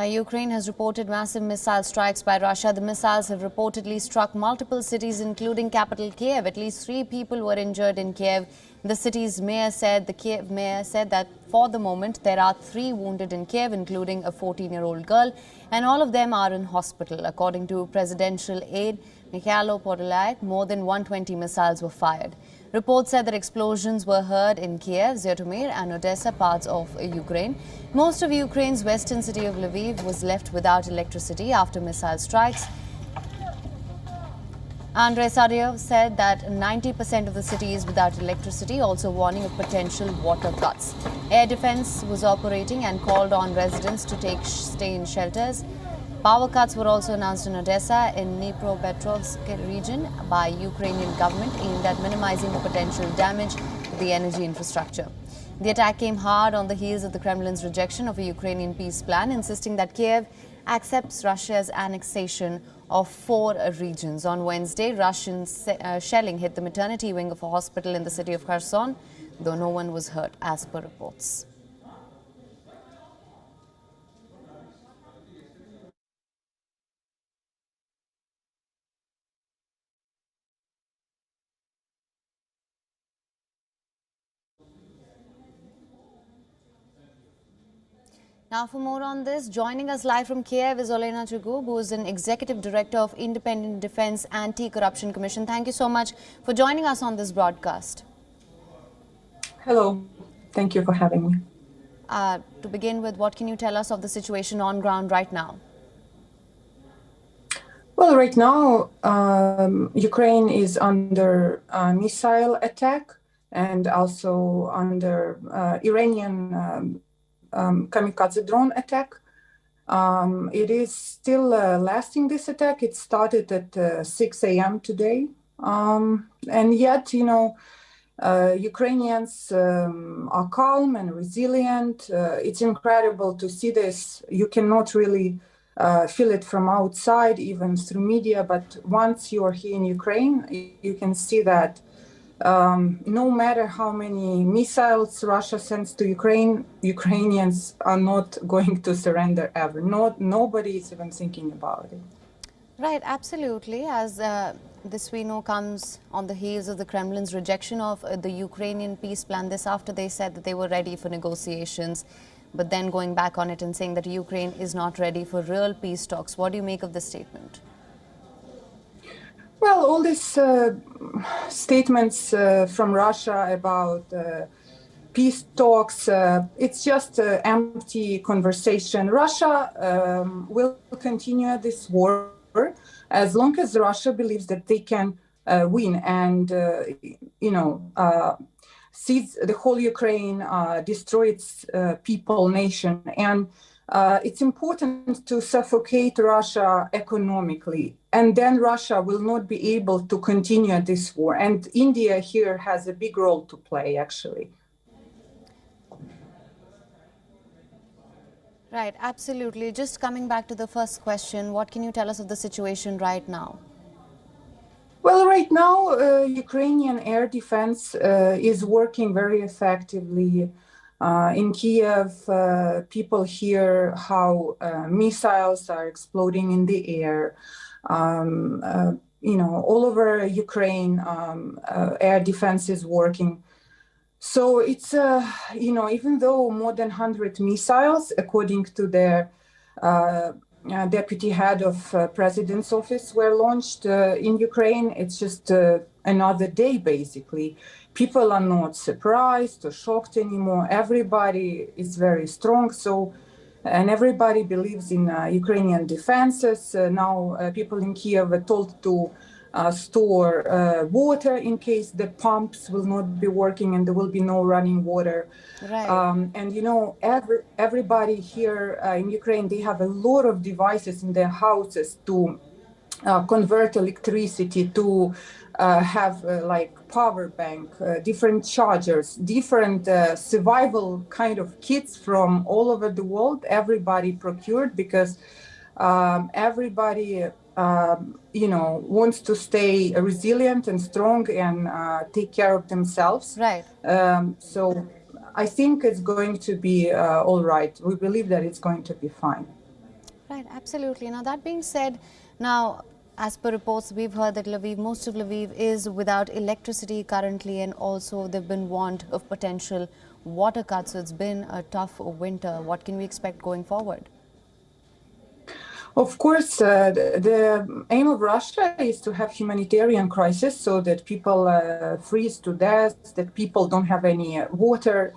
Ukraine has reported massive missile strikes by Russia. The missiles have reportedly struck multiple cities, including capital Kyiv. At least 3 people were injured in Kyiv. The Kyiv mayor said that for the moment there are 3 wounded in Kyiv, including a 14-year-old girl, and all of them are in hospital. According to presidential aide Mikhailo Podolyak, more than 120 missiles were fired. Reports said that explosions were heard in Kyiv, Zhytomyr and Odessa, parts of Ukraine. Most of Ukraine's western city of Lviv was left without electricity after missile strikes. Andrei Sadyev said that 90% of the city is without electricity, also warning of potential water cuts. Air defense was operating and called on residents to stay in shelters. Power cuts were also announced in Odessa in Dnipropetrovsk region by Ukrainian government, aimed at minimizing the potential damage to the energy infrastructure. The attack came hard on the heels of the Kremlin's rejection of a Ukrainian peace plan, insisting that Kyiv accepts Russia's annexation of 4 regions. On Wednesday, Russian shelling hit the maternity wing of a hospital in the city of Kherson, though no one was hurt, as per reports. Now, for more on this, joining us live from Kyiv is Olena Chugub, who is an Executive Director of Independent Defense Anti-Corruption Commission. Thank you so much for joining us on this broadcast. Hello. Thank you for having me. To begin with, what can you tell us of the situation on ground right now? Well, right now, Ukraine is under missile attack and also under Iranian kamikaze drone attack. It is still lasting, this attack. It started at 6 a.m. today. And yet, Ukrainians are calm and resilient. It's incredible to see this. You cannot really feel it from outside, even through media. But once you are here in Ukraine, you can see that no matter how many missiles Russia sends to Ukraine, Ukrainians are not going to surrender ever. Nobody is even thinking about it. Right, absolutely. As this we know comes on the heels of the Kremlin's rejection of the Ukrainian peace plan. This after they said that they were ready for negotiations, but then going back on it and saying that Ukraine is not ready for real peace talks. What do you make of this statement? Well, all these statements from Russia about peace talks, it's just empty conversation. Russia will continue this war as long as Russia believes that they can win and, seize the whole Ukraine, destroy its people, nation. And it's important to suffocate Russia economically, and then Russia will not be able to continue this war. And India here has a big role to play, actually. Right, absolutely. Just coming back to the first question, what can you tell us of the situation right now? Well, right now, Ukrainian air defense is working very effectively. In Kyiv, people hear how missiles are exploding in the air. All over Ukraine, air defense is working. So it's, even though more than 100 missiles, according to their deputy head of president's office, were launched in Ukraine, it's just another day, basically. People are not surprised or shocked anymore. Everybody is very strong. And everybody believes in Ukrainian defenses. Now people in Kyiv are told to store water in case the pumps will not be working and there will be no running water. Right. Everybody here in Ukraine, they have a lot of devices in their houses to convert electricity, to have like power bank, different chargers, different survival kind of kits from all over the world. Everybody procured because everybody wants to stay resilient and strong and take care of themselves. Right. So I think it's going to be all right. We believe that it's going to be fine. Right, absolutely. Now, that being said, now, as per reports, we've heard that Lviv, most of Lviv is without electricity currently, and also they've been warned of potential water cuts. So it's been a tough winter. What can we expect going forward? Of course, the aim of Russia is to have humanitarian crisis so that people freeze to death, that people don't have any water.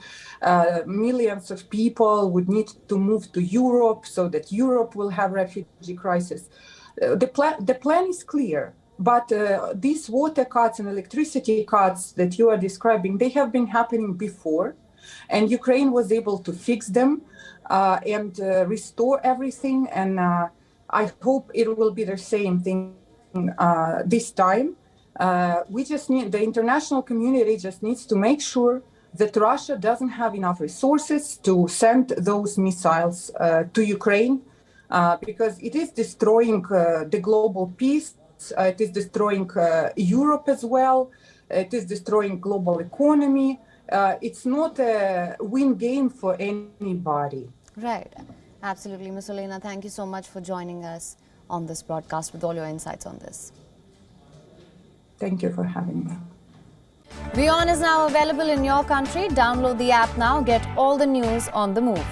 Millions of people would need to move to Europe so that Europe will have refugee crisis. The plan is clear, but these water cuts and electricity cuts that you are describing, they have been happening before, and Ukraine was able to fix them and restore everything. And I hope it will be the same thing this time. We just need, the international community just needs to make sure that Russia doesn't have enough resources to send those missiles to Ukraine, because it is destroying the global peace, it is destroying Europe as well, it is destroying global economy. It's not a win game for anybody. Right. Absolutely. Ms. Olena, thank you so much for joining us on this broadcast with all your insights on this. Thank you for having me. WION is now available in your country. Download the app now. Get all the news on the move.